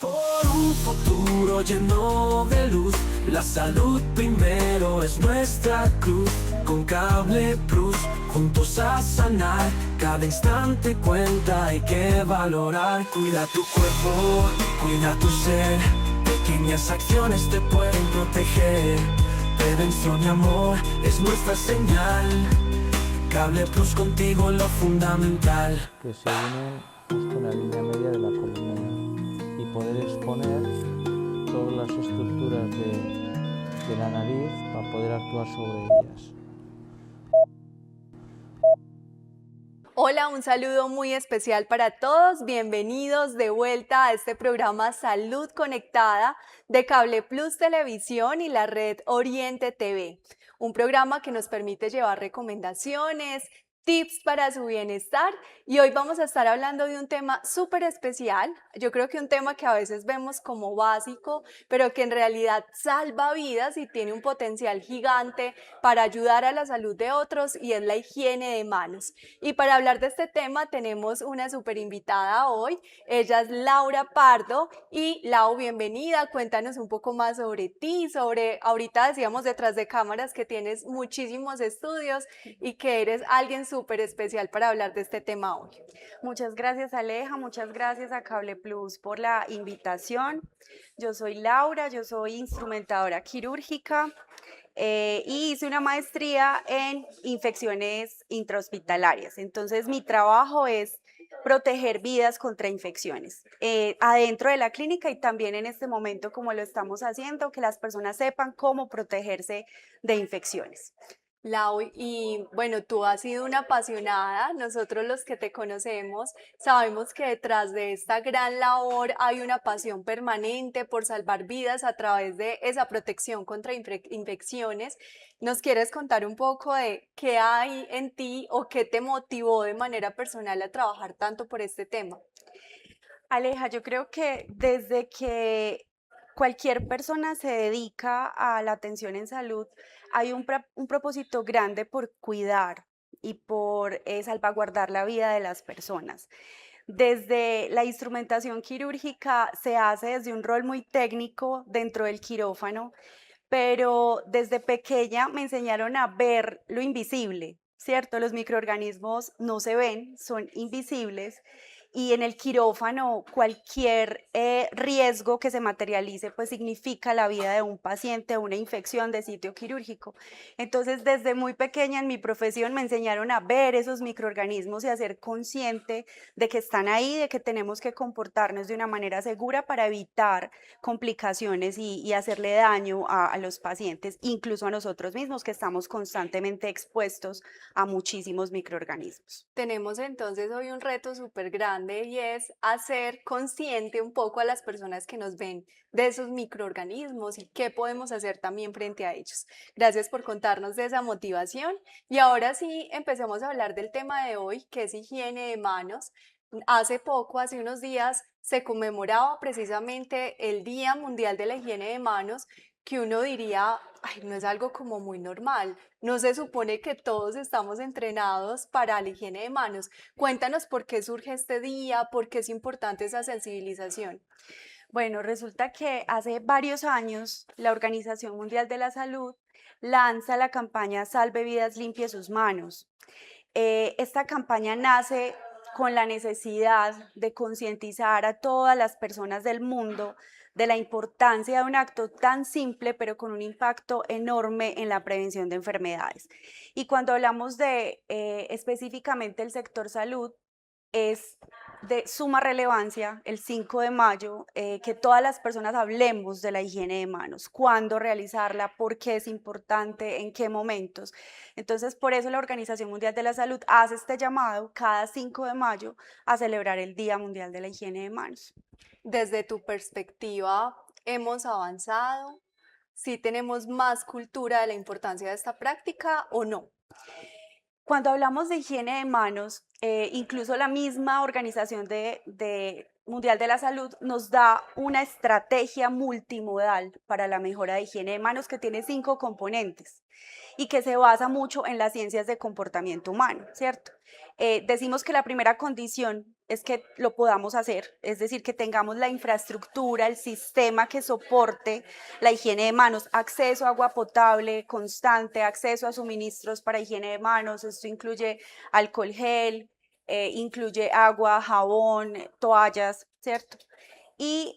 Por un futuro lleno de luz, la salud primero es nuestra cruz. Con Cable Plus, juntos a sanar, cada instante cuenta, hay que valorar. Cuida tu cuerpo, cuida tu ser, pequeñas acciones te pueden proteger. Prevención y amor es nuestra señal, Cable Plus contigo lo fundamental. Que se unen justo en la línea media de la columna y poder exponer todas las estructuras de la nariz para poder actuar sobre ellas. Hola, un saludo muy especial para todos. Bienvenidos de vuelta a este programa Salud Conectada de Cable Plus Televisión y la red Oriente TV. Un programa que nos permite llevar recomendaciones, tips para su bienestar, y hoy vamos a estar hablando de un tema súper especial. Yo creo que un tema que a veces vemos como básico, pero que en realidad salva vidas y tiene un potencial gigante para ayudar a la salud de otros, y es la higiene de manos. Y para hablar de este tema tenemos una súper invitada hoy. Ella es Laura Pardo. Y Lau, bienvenida, cuéntanos un poco más sobre ti, ahorita decíamos detrás de cámaras que tienes muchísimos estudios y que eres alguien súper especial para hablar de este tema hoy. Muchas gracias, Aleja, muchas gracias a Cable Plus por la invitación. Yo soy Laura, yo soy instrumentadora quirúrgica y hice una maestría en infecciones intrahospitalarias. Entonces, mi trabajo es proteger vidas contra infecciones adentro de la clínica, y también en este momento, como lo estamos haciendo, que las personas sepan cómo protegerse de infecciones. Lau, y bueno, tú has sido una apasionada. Nosotros los que te conocemos sabemos que detrás de esta gran labor hay una pasión permanente por salvar vidas a través de esa protección contra infecciones. ¿Nos quieres contar un poco de qué hay en ti o qué te motivó de manera personal a trabajar tanto por este tema? Aleja, yo creo que desde que cualquier persona se dedica a la atención en salud, hay un propósito grande por cuidar y por salvaguardar la vida de las personas. Desde la instrumentación quirúrgica se hace desde un rol muy técnico dentro del quirófano, pero desde pequeña me enseñaron a ver lo invisible, ¿cierto? Los microorganismos no se ven, son invisibles, y en el quirófano cualquier riesgo que se materialice pues significa la vida de un paciente, una infección de sitio quirúrgico. Entonces, desde muy pequeña en mi profesión me enseñaron a ver esos microorganismos y a ser consciente de que están ahí, de que tenemos que comportarnos de una manera segura para evitar complicaciones y hacerle daño a los pacientes, incluso a nosotros mismos, que estamos constantemente expuestos a muchísimos microorganismos. Tenemos entonces hoy un reto súper grande, y es hacer consciente un poco a las personas que nos ven de esos microorganismos y qué podemos hacer también frente a ellos. Gracias por contarnos de esa motivación. Y ahora sí, empecemos a hablar del tema de hoy, que es higiene de manos. Hace poco, hace unos días, se conmemoraba precisamente el Día Mundial de la Higiene de Manos, que uno diría, ay, no es algo como muy normal. No se supone que todos estamos entrenados para la higiene de manos. Cuéntanos por qué surge este día, por qué es importante esa sensibilización. Bueno, resulta que hace varios años la Organización Mundial de la Salud lanza la campaña Salve vidas, limpie sus manos. Esta campaña nace con la necesidad de concientizar a todas las personas del mundo de la importancia de un acto tan simple, pero con un impacto enorme en la prevención de enfermedades. Y cuando hablamos de específicamente el sector salud, es de suma relevancia el 5 de mayo que todas las personas hablemos de la higiene de manos, cuándo realizarla, por qué es importante, en qué momentos. Entonces, por eso la Organización Mundial de la Salud hace este llamado cada 5 de mayo a celebrar el Día Mundial de la Higiene de Manos. Desde tu perspectiva, ¿hemos avanzado? ¿Sí tenemos más cultura de la importancia de esta práctica o no? Cuando hablamos de higiene de manos, incluso la misma Organización Mundial de la Salud nos da una estrategia multimodal para la mejora de higiene de manos que tiene 5 componentes y que se basa mucho en las ciencias de comportamiento humano, ¿cierto? Decimos que la primera condición es que lo podamos hacer, es decir, que tengamos la infraestructura, el sistema que soporte la higiene de manos, acceso a agua potable constante, acceso a suministros para higiene de manos. Esto incluye alcohol gel, incluye agua, jabón, toallas, ¿cierto? Y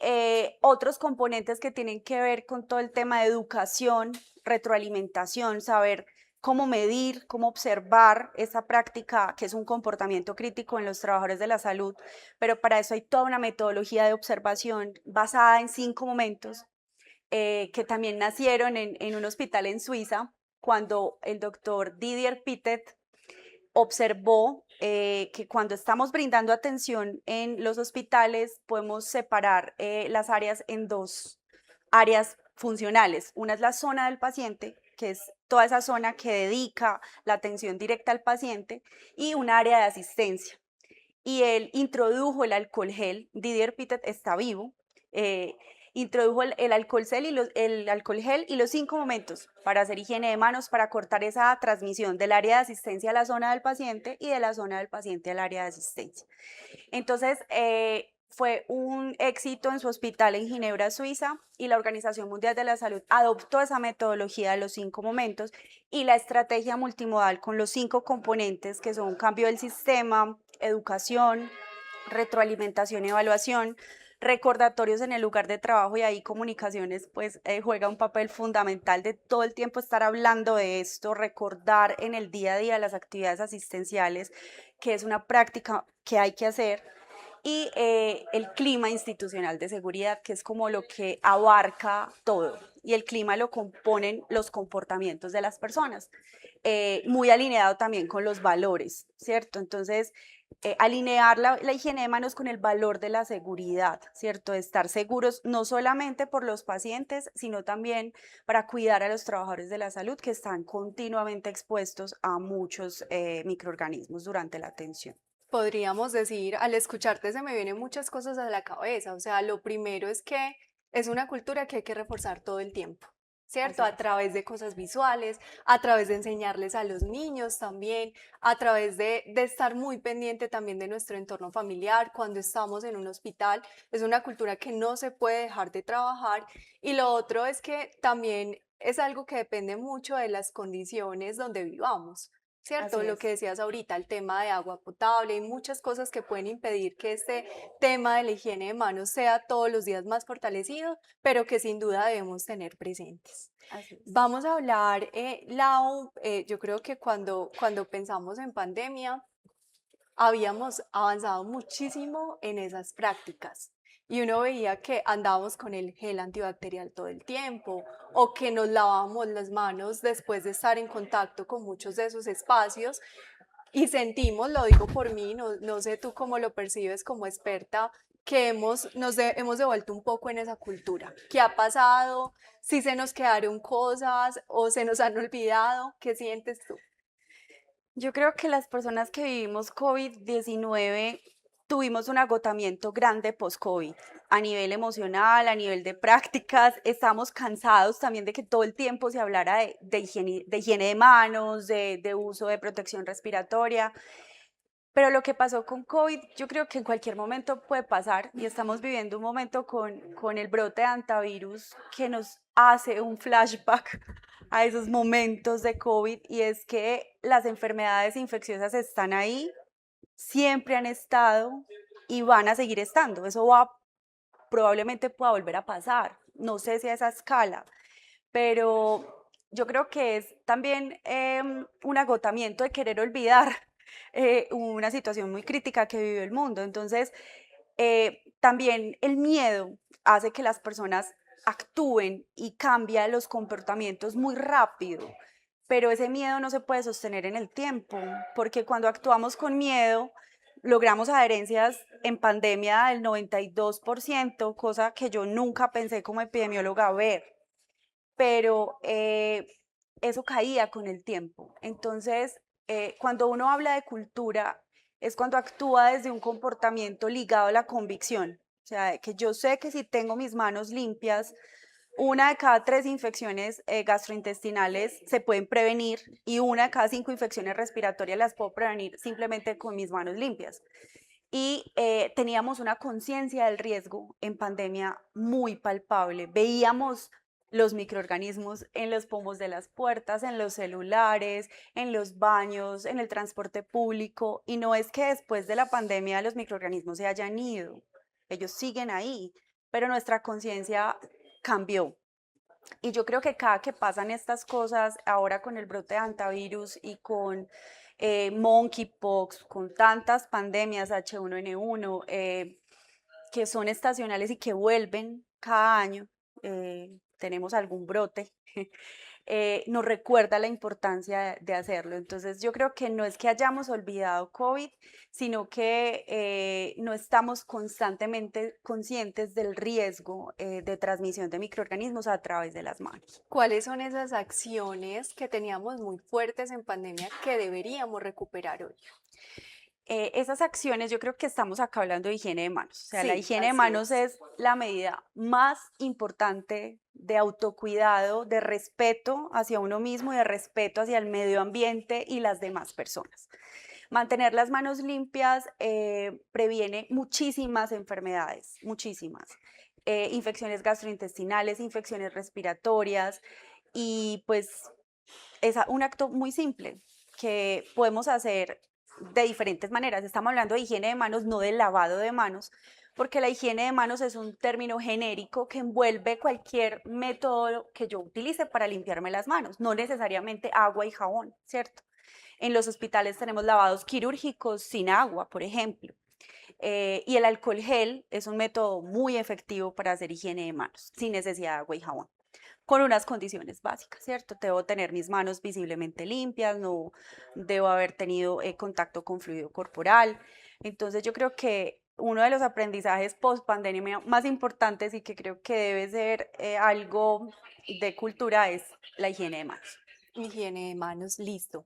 otros componentes que tienen que ver con todo el tema de educación, retroalimentación, saber cómo medir, cómo observar esa práctica que es un comportamiento crítico en los trabajadores de la salud, pero para eso hay toda una metodología de observación basada en 5 momentos que también nacieron en un hospital en Suiza, cuando el doctor Didier Pittet observó que cuando estamos brindando atención en los hospitales podemos separar las áreas en 2 áreas funcionales. Una es la zona del paciente, que es toda esa zona que dedica la atención directa al paciente, y un área de asistencia. Y él introdujo el alcohol gel. Didier Pittet está vivo. Introdujo el alcohol gel el alcohol gel y los 5 momentos para hacer higiene de manos, para cortar esa transmisión del área de asistencia a la zona del paciente y de la zona del paciente al área de asistencia. Entonces, fue un éxito en su hospital en Ginebra, Suiza, y la Organización Mundial de la Salud adoptó esa metodología de los 5 momentos y la estrategia multimodal con los 5 componentes que son cambio del sistema, educación, retroalimentación y evaluación, recordatorios en el lugar de trabajo, y ahí comunicaciones pues juega un papel fundamental de todo el tiempo estar hablando de esto, recordar en el día a día las actividades asistenciales, que es una práctica que hay que hacer, y el clima institucional de seguridad, que es como lo que abarca todo, y el clima lo componen los comportamientos de las personas, muy alineado también con los valores, ¿cierto? Entonces, alinear la higiene de manos con el valor de la seguridad, ¿cierto? De estar seguros no solamente por los pacientes, sino también para cuidar a los trabajadores de la salud que están continuamente expuestos a muchos microorganismos durante la atención. Podríamos decir, al escucharte se me vienen muchas cosas a la cabeza. O sea, lo primero es que es una cultura que hay que reforzar todo el tiempo, ¿cierto? Así A es. través de cosas visuales, a través de enseñarles a los niños también, a través de estar muy pendiente también de nuestro entorno familiar cuando estamos en un hospital. Es una cultura que no se puede dejar de trabajar. Y lo otro es que también es algo que depende mucho de las condiciones donde vivamos. ¿Cierto? Así Lo es. que decías ahorita, el tema de agua potable, hay muchas cosas que pueden impedir que este tema de la higiene de manos sea todos los días más fortalecido, pero que sin duda debemos tener presentes. Así es. Vamos a hablar, Lau, yo creo que cuando pensamos en pandemia, habíamos avanzado muchísimo en esas prácticas. Y uno veía que andábamos con el gel antibacterial todo el tiempo o que nos lavábamos las manos después de estar en contacto con muchos de esos espacios y sentimos, lo digo por mí, no sé tú cómo lo percibes como experta, que hemos devuelto un poco en esa cultura. ¿Qué ha pasado? ¿Si se nos quedaron cosas o se nos han olvidado? ¿Qué sientes tú? Yo creo que las personas que vivimos COVID-19 tuvimos un agotamiento grande post-COVID, a nivel emocional, a nivel de prácticas. Estamos cansados también de que todo el tiempo se hablara de higiene de manos, de uso de protección respiratoria. Pero lo que pasó con COVID, yo creo que en cualquier momento puede pasar, y estamos viviendo un momento con el brote de antivirus que nos hace un flashback a esos momentos de COVID, y es que las enfermedades infecciosas están ahí, siempre han estado y van a seguir estando. Eso probablemente pueda volver a pasar, no sé si a esa escala, pero yo creo que es también un agotamiento de querer olvidar una situación muy crítica que vivió el mundo. Entonces, también el miedo hace que las personas actúen y cambia los comportamientos muy rápido, pero ese miedo no se puede sostener en el tiempo, porque cuando actuamos con miedo, logramos adherencias en pandemia del 92%, cosa que yo nunca pensé como epidemióloga ver, pero eso caía con el tiempo. Entonces, cuando uno habla de cultura, es cuando actúa desde un comportamiento ligado a la convicción. O sea, que yo sé que si tengo mis manos limpias, 1 de cada 3 infecciones gastrointestinales se pueden prevenir, y 1 de cada 5 infecciones respiratorias las puedo prevenir simplemente con mis manos limpias. y teníamos una conciencia del riesgo en pandemia muy palpable. Veíamos los microorganismos en los pomos de las puertas, en los celulares, en los baños, en el transporte público, y no es que después de la pandemia los microorganismos se hayan ido, ellos siguen ahí, pero nuestra conciencia cambió. Y yo creo que cada que pasan estas cosas, ahora con el brote de hantavirus y con monkeypox, con tantas pandemias, H1N1, que son estacionales y que vuelven cada año, tenemos algún brote, nos recuerda la importancia de hacerlo. Entonces yo creo que no es que hayamos olvidado COVID, sino que no estamos constantemente conscientes del riesgo de transmisión de microorganismos a través de las manos. ¿Cuáles son esas acciones que teníamos muy fuertes en pandemia que deberíamos recuperar hoy? Esas acciones, yo creo que estamos acá hablando de higiene de manos. O sea, la Sí, higiene de así manos es. es la medida más importante de autocuidado, de respeto hacia uno mismo y de respeto hacia el medio ambiente y las demás personas. Mantener las manos limpias previene muchísimas enfermedades, muchísimas. Infecciones gastrointestinales, infecciones respiratorias, y pues es un acto muy simple que podemos hacer de diferentes maneras. Estamos hablando de higiene de manos, no de lavado de manos, porque la higiene de manos es un término genérico que envuelve cualquier método que yo utilice para limpiarme las manos, no necesariamente agua y jabón, ¿cierto? En los hospitales tenemos lavados quirúrgicos sin agua, por ejemplo. Y el alcohol gel es un método muy efectivo para hacer higiene de manos, sin necesidad de agua y jabón, con unas condiciones básicas, ¿cierto? Debo tener mis manos visiblemente limpias, no debo haber tenido contacto con fluido corporal. Entonces yo creo que uno de los aprendizajes post pandemia más importantes y que creo que debe ser algo de cultura es la higiene de manos. Higiene de manos, listo.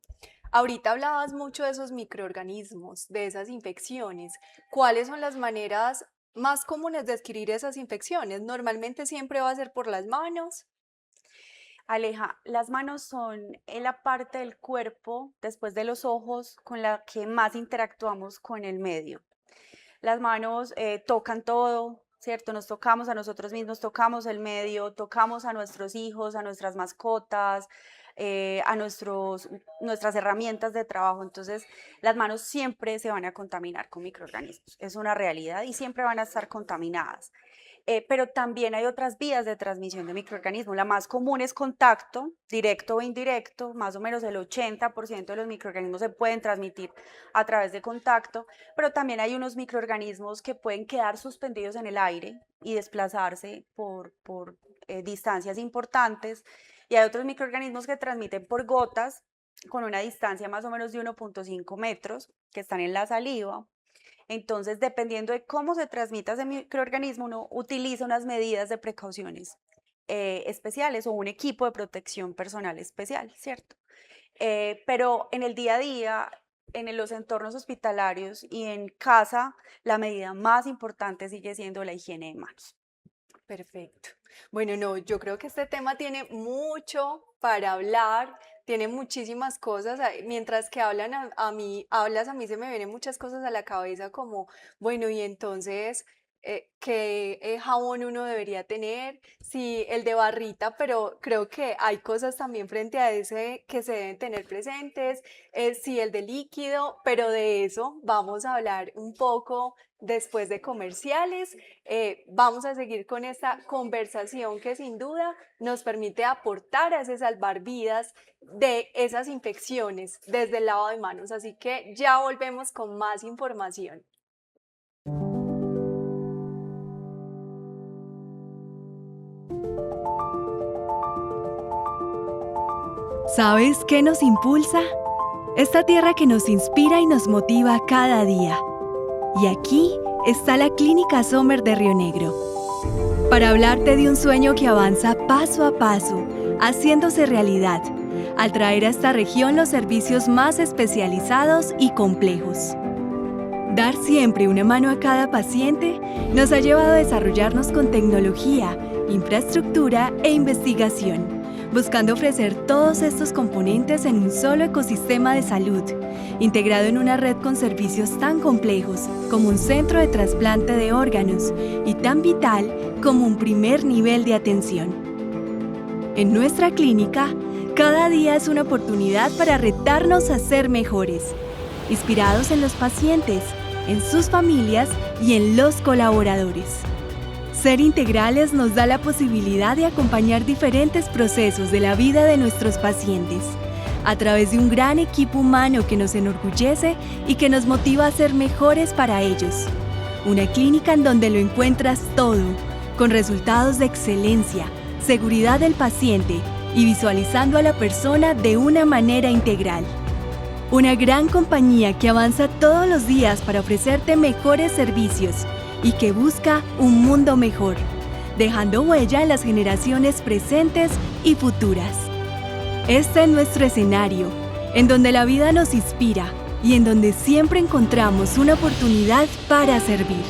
Ahorita hablabas mucho de esos microorganismos, de esas infecciones. ¿Cuáles son las maneras más comunes de adquirir esas infecciones? Normalmente siempre va a ser por las manos. Aleja, las manos son la parte del cuerpo, después de los ojos, con la que más interactuamos con el medio. Las manos tocan todo, ¿cierto? Nos tocamos a nosotros mismos, tocamos el medio, tocamos a nuestros hijos, a nuestras mascotas, nuestras herramientas de trabajo. Entonces, las manos siempre se van a contaminar con microorganismos. Es una realidad y siempre van a estar contaminadas. Pero también hay otras vías de transmisión de microorganismos. La más común es contacto, directo o indirecto. Más o menos el 80% de los microorganismos se pueden transmitir a través de contacto, pero también hay unos microorganismos que pueden quedar suspendidos en el aire y desplazarse por distancias importantes. Y hay otros microorganismos que transmiten por gotas con una distancia más o menos de 1.5 metros, que están en la saliva. Entonces, dependiendo de cómo se transmita ese microorganismo, uno utiliza unas medidas de precauciones especiales o un equipo de protección personal especial, ¿cierto? Pero en el día a día, en los entornos hospitalarios y en casa, la medida más importante sigue siendo la higiene de manos. Perfecto. Bueno, no, yo creo que este tema tiene mucho para hablar, tiene muchísimas cosas. Mientras que hablas a mí se me vienen muchas cosas a la cabeza como, bueno, y entonces, ¿qué jabón uno debería tener? Sí, el de barrita, pero creo que hay cosas también frente a ese que se deben tener presentes. Sí, el de líquido, pero de eso vamos a hablar un poco después de comerciales. Vamos a seguir con esta conversación que sin duda nos permite aportar a ese salvar vidas de esas infecciones desde el lavado de manos. Así que ya volvemos con más información. ¿Sabes qué nos impulsa? Esta tierra que nos inspira y nos motiva cada día. Y aquí está la Clínica Sommer de Río Negro, para hablarte de un sueño que avanza paso a paso, haciéndose realidad, al traer a esta región los servicios más especializados y complejos. Dar siempre una mano a cada paciente nos ha llevado a desarrollarnos con tecnología, infraestructura e investigación, buscando ofrecer todos estos componentes en un solo ecosistema de salud, integrado en una red con servicios tan complejos como un centro de trasplante de órganos y tan vital como un primer nivel de atención. En nuestra clínica, cada día es una oportunidad para retarnos a ser mejores, inspirados en los pacientes, en sus familias y en los colaboradores. Ser integrales nos da la posibilidad de acompañar diferentes procesos de la vida de nuestros pacientes, a través de un gran equipo humano que nos enorgullece y que nos motiva a ser mejores para ellos. Una clínica en donde lo encuentras todo, con resultados de excelencia, seguridad del paciente y visualizando a la persona de una manera integral. Una gran compañía que avanza todos los días para ofrecerte mejores servicios y que busca un mundo mejor, dejando huella en las generaciones presentes y futuras. Este es nuestro escenario, en donde la vida nos inspira y en donde siempre encontramos una oportunidad para servir.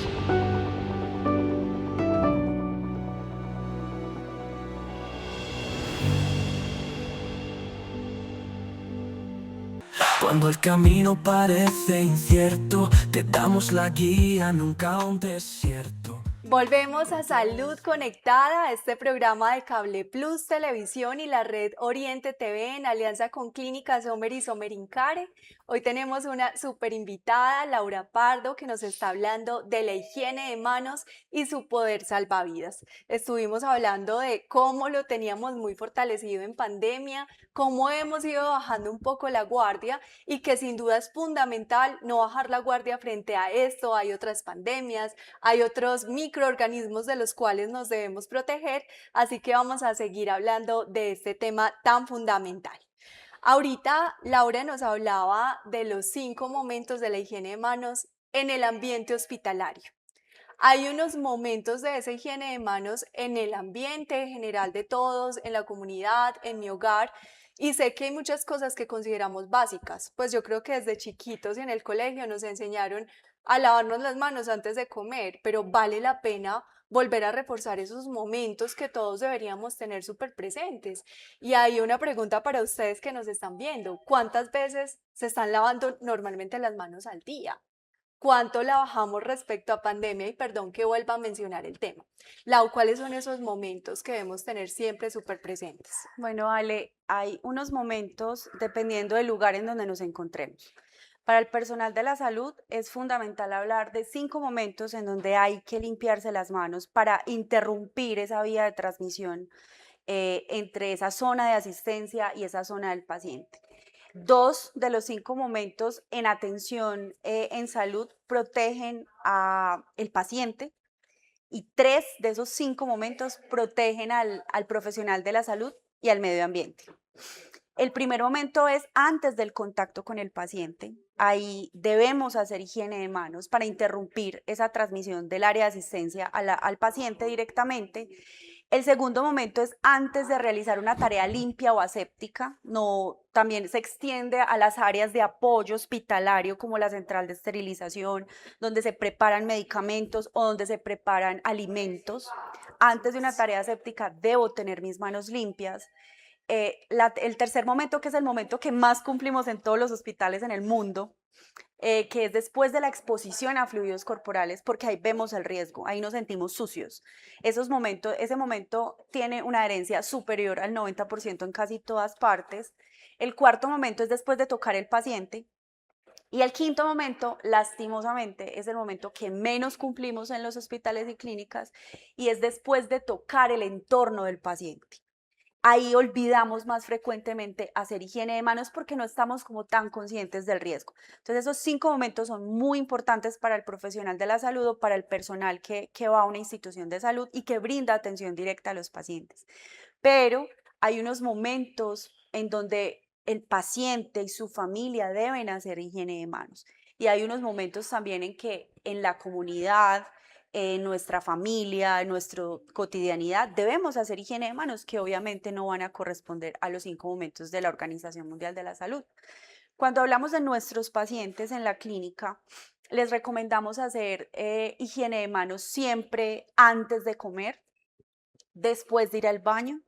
Cuando el camino parece incierto, te damos la guía, nunca un desierto. Volvemos a Salud Conectada, este programa de Cable Plus Televisión y la red Oriente TV en alianza con Clínica Sommer y Sommer Incare. Hoy tenemos una súper invitada, Laura Pardo, que nos está hablando de la higiene de manos y su poder salvavidas. Estuvimos hablando de cómo lo teníamos muy fortalecido en pandemia, cómo hemos ido bajando un poco la guardia y que sin duda es fundamental no bajar la guardia frente a esto. Hay otras pandemias, hay otros microorganismos de los cuales nos debemos proteger, así que vamos a seguir hablando de este tema tan fundamental. Ahorita Laura nos hablaba de los 5 momentos de la higiene de manos en el ambiente hospitalario. Hay unos momentos de esa higiene de manos en el ambiente general de todos, en la comunidad, en mi hogar, y sé que hay muchas cosas que consideramos básicas. Pues yo creo que desde chiquitos y en el colegio nos enseñaron a lavarnos las manos antes de comer, pero vale la pena volver a reforzar esos momentos que todos deberíamos tener súper presentes. Y hay una pregunta para ustedes que nos están viendo. ¿Cuántas veces se están lavando normalmente las manos al día? ¿Cuánto la bajamos respecto a pandemia? Y perdón que vuelva a mencionar el tema. Lau, ¿cuáles son esos momentos que debemos tener siempre súper presentes? Bueno, Ale, hay unos momentos dependiendo del lugar en donde nos encontremos. Para el personal de la salud es fundamental hablar de 5 momentos en donde hay que limpiarse las manos para interrumpir esa vía de transmisión entre esa zona de asistencia y esa zona del paciente. 2 de los 5 momentos en atención en salud protegen al paciente y 3 de esos 5 momentos protegen al profesional de la salud y al medio ambiente. El primer momento es antes del contacto con el paciente. Ahí debemos hacer higiene de manos para interrumpir esa transmisión del área de asistencia al paciente directamente. El segundo momento es antes de realizar una tarea limpia o aséptica. También se extiende a las áreas de apoyo hospitalario como la central de esterilización, donde se preparan medicamentos o donde se preparan alimentos. Antes de una tarea aséptica debo tener mis manos limpias. El tercer momento, que es el momento que más cumplimos en todos los hospitales en el mundo, que es después de la exposición a fluidos corporales, porque ahí vemos el riesgo, ahí nos sentimos sucios. Ese momento tiene una adherencia superior al 90% en casi todas partes. El cuarto momento es después de tocar el paciente. Y el quinto momento, lastimosamente, es el momento que menos cumplimos en los hospitales y clínicas, y es después de tocar el entorno del paciente. Ahí olvidamos más frecuentemente hacer higiene de manos porque no estamos como tan conscientes del riesgo. Entonces esos 5 momentos son muy importantes para el profesional de la salud o para el personal que va a una institución de salud y que brinda atención directa a los pacientes. Pero hay unos momentos en donde el paciente y su familia deben hacer higiene de manos. Y hay unos momentos también en que en la comunidad, en nuestra familia, en nuestra cotidianidad, debemos hacer higiene de manos que obviamente no van a corresponder a los 5 momentos de la Organización Mundial de la Salud. Cuando hablamos de nuestros pacientes en la clínica, les recomendamos hacer higiene de manos siempre antes de comer, después de ir al baño,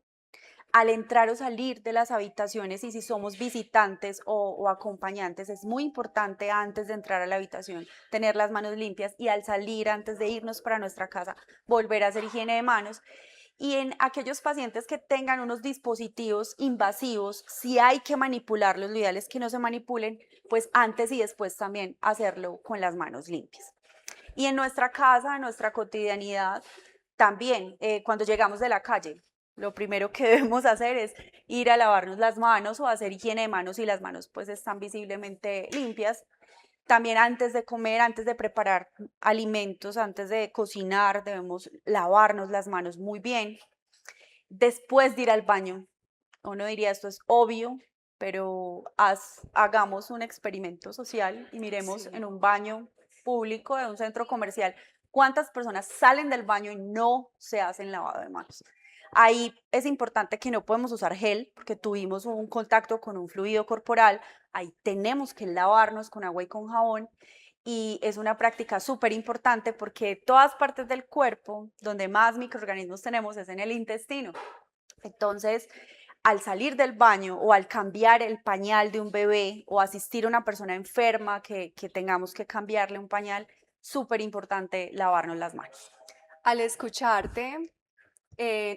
al entrar o salir de las habitaciones, y si somos visitantes o acompañantes, es muy importante antes de entrar a la habitación tener las manos limpias, y al salir, antes de irnos para nuestra casa, volver a hacer higiene de manos. Y en aquellos pacientes que tengan unos dispositivos invasivos, si hay que manipularlos, lo ideal es que no se manipulen, pues antes y después también hacerlo con las manos limpias. Y en nuestra casa, en nuestra cotidianidad, también cuando llegamos de la calle, lo primero que debemos hacer es ir a lavarnos las manos o hacer higiene de manos, y las manos pues están visiblemente limpias. También antes de comer, antes de preparar alimentos, antes de cocinar, debemos lavarnos las manos muy bien. Después de ir al baño, uno diría esto es obvio, pero hagamos un experimento social y miremos Sí. en un baño público de un centro comercial cuántas personas salen del baño y no se hacen lavado de manos. Ahí es importante que no podemos usar gel porque tuvimos un contacto con un fluido corporal. Ahí tenemos que lavarnos con agua y con jabón, y es una práctica súper importante porque todas partes del cuerpo donde más microorganismos tenemos es en el intestino. Entonces, al salir del baño o al cambiar el pañal de un bebé o asistir a una persona enferma que tengamos que cambiarle un pañal, súper importante lavarnos las manos. Al escucharte,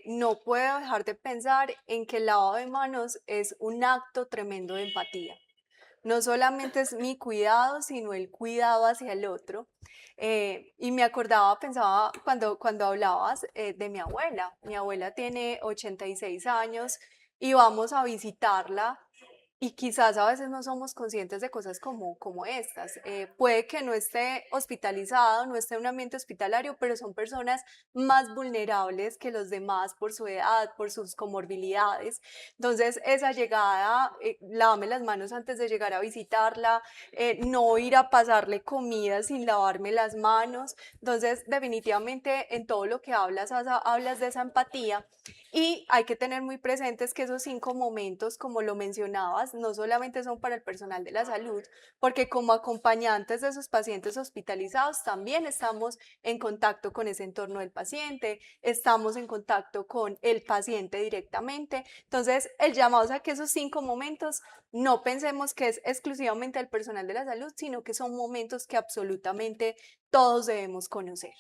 no puedo dejar de pensar en que el lavado de manos es un acto tremendo de empatía. No solamente es mi cuidado, sino el cuidado hacia el otro. Y me acordaba, pensaba cuando hablabas de mi abuela. Mi abuela tiene 86 años y vamos a visitarla. Y quizás a veces no somos conscientes de cosas como estas. Puede que no esté hospitalizado, no esté en un ambiente hospitalario, pero son personas más vulnerables que los demás por su edad, por sus comorbilidades. Entonces, esa llegada, lavarme las manos antes de llegar a visitarla, no ir a pasarle comida sin lavarme las manos. Entonces, definitivamente en todo lo que hablas, Asa, hablas de esa empatía. Y hay que tener muy presentes que esos 5 momentos, como lo mencionabas, no solamente son para el personal de la salud, porque como acompañantes de esos pacientes hospitalizados también estamos en contacto con ese entorno del paciente, estamos en contacto con el paciente directamente. Entonces, el llamado es a que esos 5 momentos no pensemos que es exclusivamente al personal de la salud, sino que son momentos que absolutamente todos debemos conocer.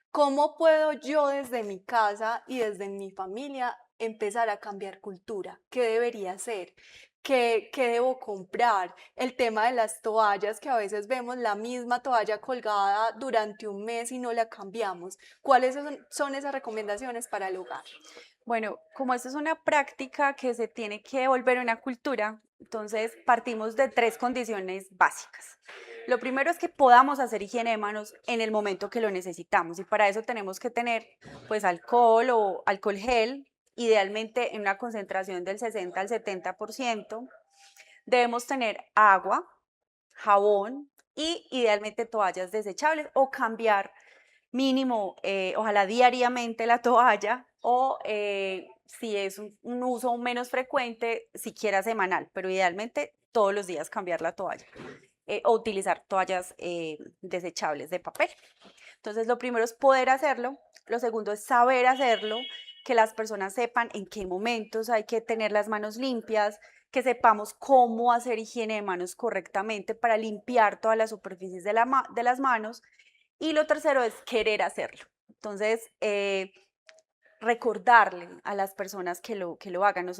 ¿Cómo puedo yo desde mi casa y desde mi familia empezar a cambiar cultura? ¿Qué debería hacer? ¿Qué debo comprar? El tema de las toallas, que a veces vemos la misma toalla colgada durante un mes y no la cambiamos. ¿Cuáles son esas recomendaciones para el hogar? Bueno, como esto es una práctica que se tiene que volver una cultura, entonces partimos de 3 condiciones básicas. Lo primero es que podamos hacer higiene de manos en el momento que lo necesitamos, y para eso tenemos que tener pues alcohol o alcohol gel, idealmente en una concentración del 60 al 70%. Debemos tener agua, jabón y idealmente toallas desechables, o cambiar mínimo, ojalá diariamente la toalla, o si es un uso menos frecuente, siquiera semanal, pero idealmente todos los días cambiar la toalla, o utilizar toallas desechables de papel. Entonces, lo primero es poder hacerlo, lo segundo es saber hacerlo, que las personas sepan en qué momentos hay que tener las manos limpias, que sepamos cómo hacer higiene de manos correctamente para limpiar todas las superficies de las manos. Y lo tercero es querer hacerlo. Entonces, recordarle a las personas que lo hagan.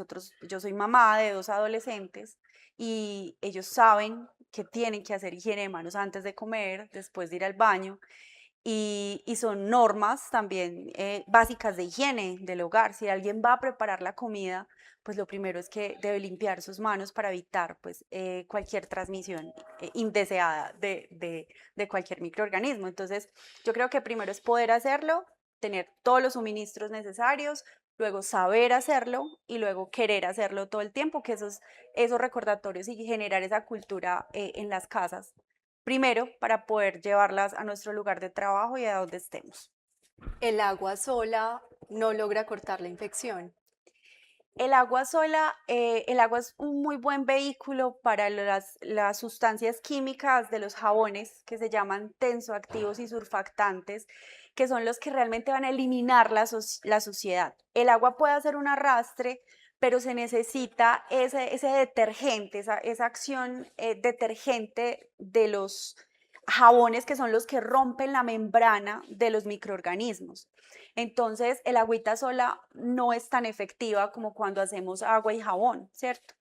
Yo soy mamá de 2 adolescentes y ellos saben que tienen que hacer higiene de manos antes de comer, después de ir al baño, y son normas también básicas de higiene del hogar. Si alguien va a preparar la comida, pues lo primero es que debe limpiar sus manos para evitar pues, cualquier transmisión indeseada de cualquier microorganismo. Entonces, yo creo que primero es poder hacerlo, tener todos los suministros necesarios, luego saber hacerlo y luego querer hacerlo todo el tiempo, que esos recordatorios y generar esa cultura en las casas, primero para poder llevarlas a nuestro lugar de trabajo y a donde estemos. El agua sola no logra cortar la infección. El agua sola, el agua es un muy buen vehículo para las sustancias químicas de los jabones que se llaman tensoactivos y surfactantes, que son los que realmente van a eliminar la suciedad. El agua puede hacer un arrastre, pero se necesita ese detergente, esa acción detergente de los jabones que son los que rompen la membrana de los microorganismos. Entonces, el agüita sola no es tan efectiva como cuando hacemos agua y jabón, ¿cierto?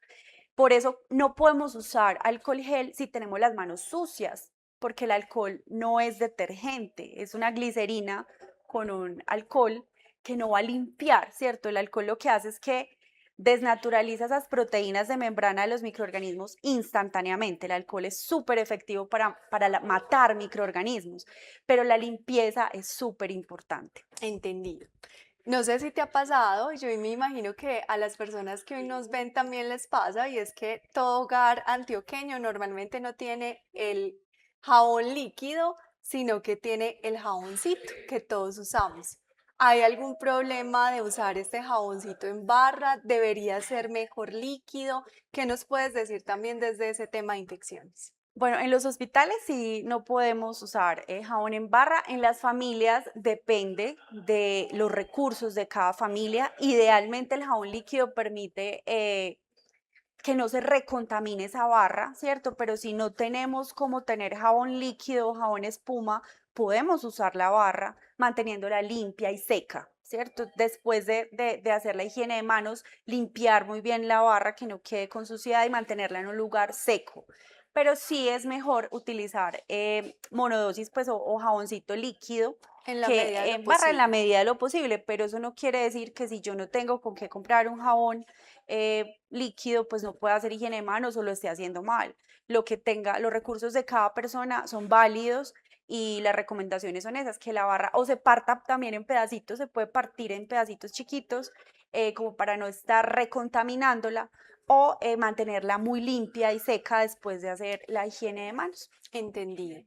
Por eso no podemos usar alcohol gel si tenemos las manos sucias, porque el alcohol no es detergente, es una glicerina con un alcohol que no va a limpiar, ¿cierto? El alcohol lo que hace es que desnaturaliza esas proteínas de membrana de los microorganismos instantáneamente. El alcohol es súper efectivo para matar microorganismos, pero la limpieza es súper importante. Entendido. No sé si te ha pasado, yo me imagino que a las personas que hoy nos ven también les pasa, y es que todo hogar antioqueño normalmente no tiene el jabón líquido, sino que tiene el jaboncito que todos usamos. ¿Hay algún problema de usar este jaboncito en barra? ¿Debería ser mejor líquido? ¿Qué nos puedes decir también desde ese tema de infecciones? Bueno, en los hospitales sí no podemos usar jabón en barra. En las familias depende de los recursos de cada familia. Idealmente el jabón líquido permite que no se recontamine esa barra, ¿cierto? Pero si no tenemos cómo tener jabón líquido o jabón espuma, podemos usar la barra manteniéndola limpia y seca, ¿cierto? Después de hacer la higiene de manos, limpiar muy bien la barra, que no quede con suciedad y mantenerla en un lugar seco. Pero sí es mejor utilizar monodosis pues, o jaboncito líquido En la que medida de lo en barra en la posible. medida de lo posible, pero eso no quiere decir que si yo no tengo con qué comprar un jabón líquido, pues no pueda hacer higiene de manos o lo esté haciendo mal. Lo que tenga, los recursos de cada persona son válidos y las recomendaciones son esas, que la barra o se parta también en pedacitos, se puede partir en pedacitos chiquitos, como para no estar recontaminándola, o mantenerla muy limpia y seca después de hacer la higiene de manos. Entendido.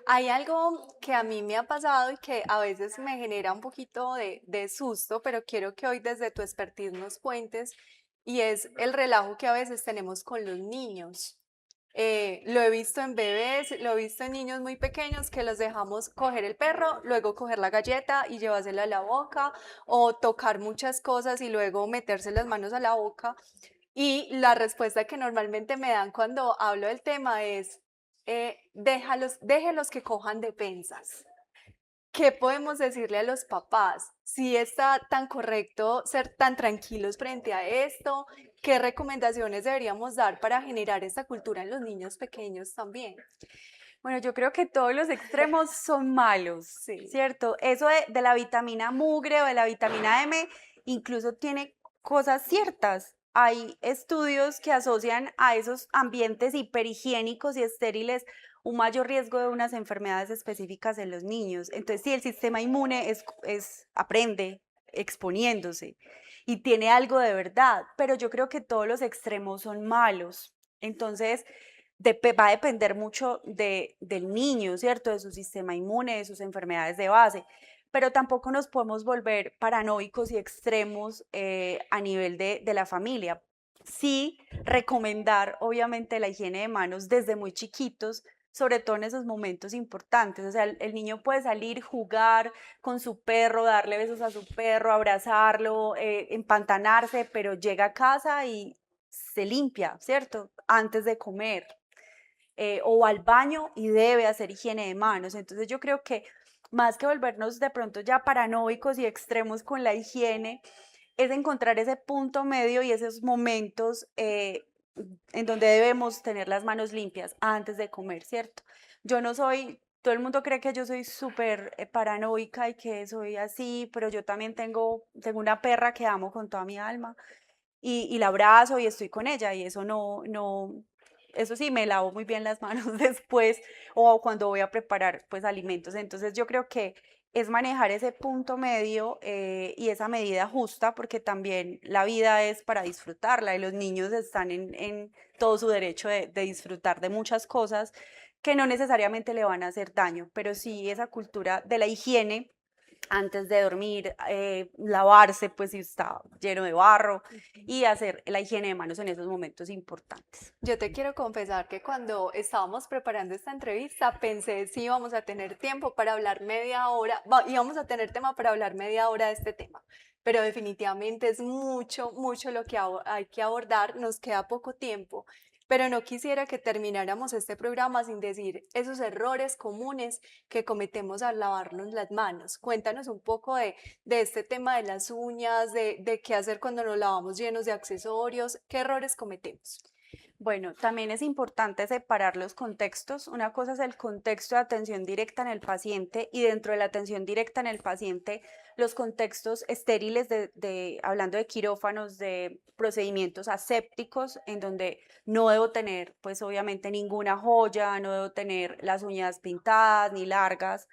Hay algo que a mí me ha pasado y que a veces me genera un poquito de susto, pero quiero que hoy desde tu expertise nos cuentes, y es el relajo que a veces tenemos con los niños. Lo he visto en bebés, lo he visto en niños muy pequeños que los dejamos coger el perro, luego coger la galleta y llevársela a la boca, o tocar muchas cosas y luego meterse las manos a la boca. Y la respuesta que normalmente me dan cuando hablo del tema es, déjelos que cojan defensas. ¿Qué podemos decirle a los papás? Si está tan correcto ser tan tranquilos frente a esto, ¿qué recomendaciones deberíamos dar para generar esta cultura en los niños pequeños también? Bueno, yo creo que todos los extremos son malos, Sí. ¿cierto? Eso de la vitamina mugre o de la vitamina M incluso tiene cosas ciertas. Hay estudios que asocian a esos ambientes hiperhigiénicos y estériles un mayor riesgo de unas enfermedades específicas en los niños. Entonces, sí, el sistema inmune aprende exponiéndose y tiene algo de verdad, pero yo creo que todos los extremos son malos. Entonces, va a depender mucho del niño, ¿cierto? De su sistema inmune, de sus enfermedades de base, pero tampoco nos podemos volver paranoicos y extremos a nivel de la familia. Sí, recomendar obviamente la higiene de manos desde muy chiquitos, sobre todo en esos momentos importantes. O sea, el niño puede salir, jugar con su perro, darle besos a su perro, abrazarlo, empantanarse, pero llega a casa y se limpia, ¿cierto? Antes de comer o al baño y debe hacer higiene de manos. Entonces yo creo que más que volvernos de pronto ya paranoicos y extremos con la higiene, es encontrar ese punto medio y esos momentos en donde debemos tener las manos limpias antes de comer, ¿cierto? Yo no soy, todo el mundo cree que yo soy súper paranoica y que soy así, pero yo también tengo una perra que amo con toda mi alma y la abrazo y estoy con ella y eso eso sí, me lavo muy bien las manos después o cuando voy a preparar pues alimentos. Entonces yo creo que es manejar ese punto medio y esa medida justa porque también la vida es para disfrutarla y los niños están en todo su derecho de disfrutar de muchas cosas que no necesariamente le van a hacer daño, pero sí esa cultura de la higiene antes de dormir, lavarse, pues si está lleno de barro, y hacer la higiene de manos en esos momentos importantes. Yo te quiero confesar que cuando estábamos preparando esta entrevista pensé si íbamos a tener tiempo para hablar media hora, íbamos a tener tema para hablar media hora de este tema. pero definitivamente es mucho, mucho lo que hay que abordar, nos queda poco tiempo, pero no quisiera que termináramos este programa sin decir esos errores comunes que cometemos al lavarnos las manos. Cuéntanos un poco de este tema de las uñas, de qué hacer cuando nos lavamos llenos de accesorios, qué errores cometemos. Bueno, también es importante separar los contextos. Una cosa es el contexto de atención directa en el paciente y dentro de la atención directa en el paciente, los contextos estériles hablando de quirófanos, de procedimientos asépticos, en donde no debo tener, pues obviamente ninguna joya, no debo tener las uñas pintadas ni largas.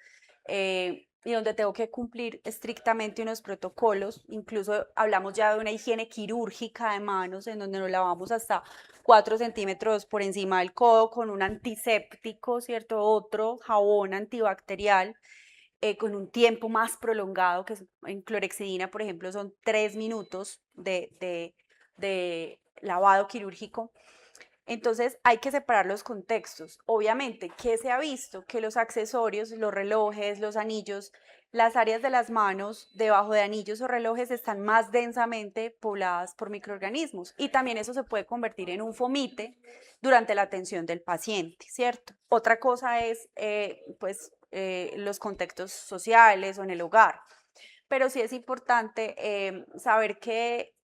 Y donde tengo que cumplir estrictamente unos protocolos, incluso hablamos ya de una higiene quirúrgica de manos, en donde nos lavamos hasta 4 centímetros por encima del codo con un antiséptico, ¿cierto? Otro jabón antibacterial, con un tiempo más prolongado, que en clorexidina, por ejemplo, son 3 minutos de lavado quirúrgico. Entonces hay que separar los contextos. Obviamente, ¿qué se ha visto? Que los accesorios, los relojes, los anillos, las áreas de las manos debajo de anillos o relojes están más densamente pobladas por microorganismos y también eso se puede convertir en un fomite durante la atención del paciente, ¿cierto? Otra cosa es los contextos sociales o en el hogar. Pero sí es importante saber que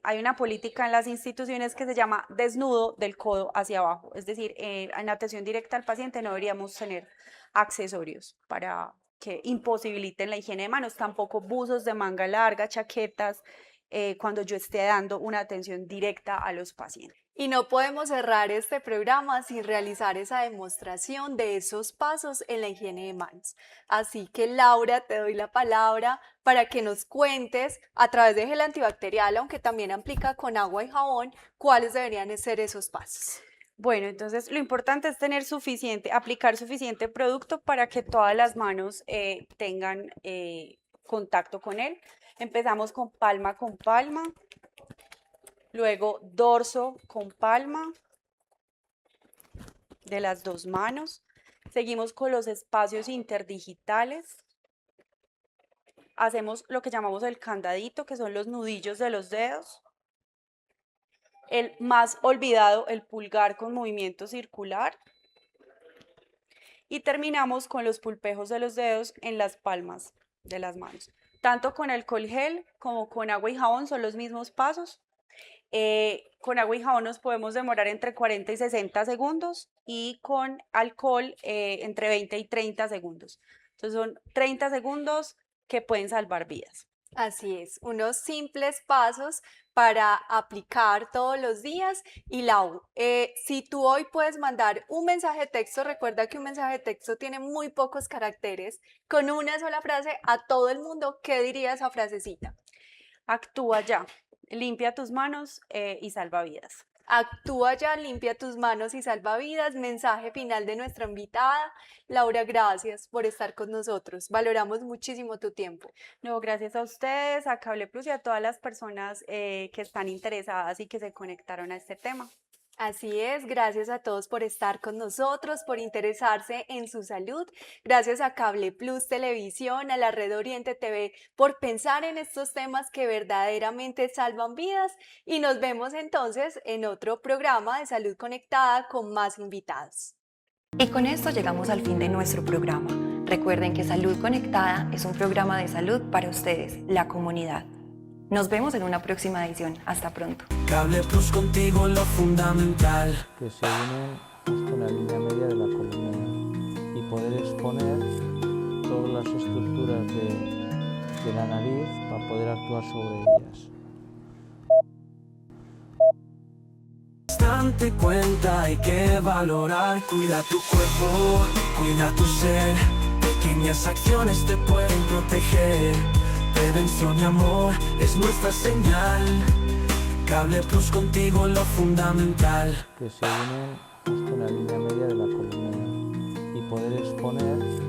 hay una política en las instituciones que se llama desnudo del codo hacia abajo. Es decir, en atención directa al paciente no deberíamos tener accesorios para que imposibiliten la higiene de manos, tampoco buzos de manga larga, chaquetas, cuando yo esté dando una atención directa a los pacientes. Y no podemos cerrar este programa sin realizar esa demostración de esos pasos en la higiene de manos. Así que Laura, te doy la palabra para que nos cuentes a través de gel antibacterial, aunque también aplica con agua y jabón, cuáles deberían ser esos pasos. Bueno, entonces lo importante es tener aplicar suficiente producto para que todas las manos tengan contacto con él. Empezamos con palma, luego dorso con palma de las dos manos. Seguimos con los espacios interdigitales. Hacemos lo que llamamos el candadito, que son los nudillos de los dedos. El más olvidado, el pulgar con movimiento circular. Y terminamos con los pulpejos de los dedos en las palmas de las manos. Tanto con alcohol gel como con agua y jabón son los mismos pasos. Con agua y jabón nos podemos demorar entre 40 y 60 segundos y con alcohol entre 20 y 30 segundos. Entonces son 30 segundos que pueden salvar vidas. Así es, unos simples pasos para aplicar todos los días. Y Lau, si tú hoy puedes mandar un mensaje de texto, recuerda que un mensaje de texto tiene muy pocos caracteres, con una sola frase a todo el mundo, ¿qué diría esa frasecita? Actúa ya, limpia tus manos y salva vidas. Actúa ya, limpia tus manos y salva vidas. Mensaje final de nuestra invitada. Laura, gracias por estar con nosotros. Valoramos muchísimo tu tiempo. No, gracias a ustedes, a Cable Plus y a todas las personas que están interesadas y que se conectaron a este tema. Así es, gracias a todos por estar con nosotros, por interesarse en su salud. Gracias a Cable Plus Televisión, a la Red Oriente TV, por pensar en estos temas que verdaderamente salvan vidas. Y nos vemos entonces en otro programa de Salud Conectada con más invitados. Y con esto llegamos al fin de nuestro programa. Recuerden que Salud Conectada es un programa de salud para ustedes, la comunidad. Nos vemos en una próxima edición. Hasta pronto. Cable Plus, contigo lo fundamental. Que se unen hasta una línea media de la columna y poder exponer todas las estructuras de la nariz para poder actuar sobre ellas. Date cuenta, hay que valorar. Cuida tu cuerpo, cuida tu ser. Pequeñas acciones te pueden proteger. Prevención y amor es nuestra señal. Cable Plus, contigo lo fundamental. Que se unen hasta una línea media de la columna y poder exponer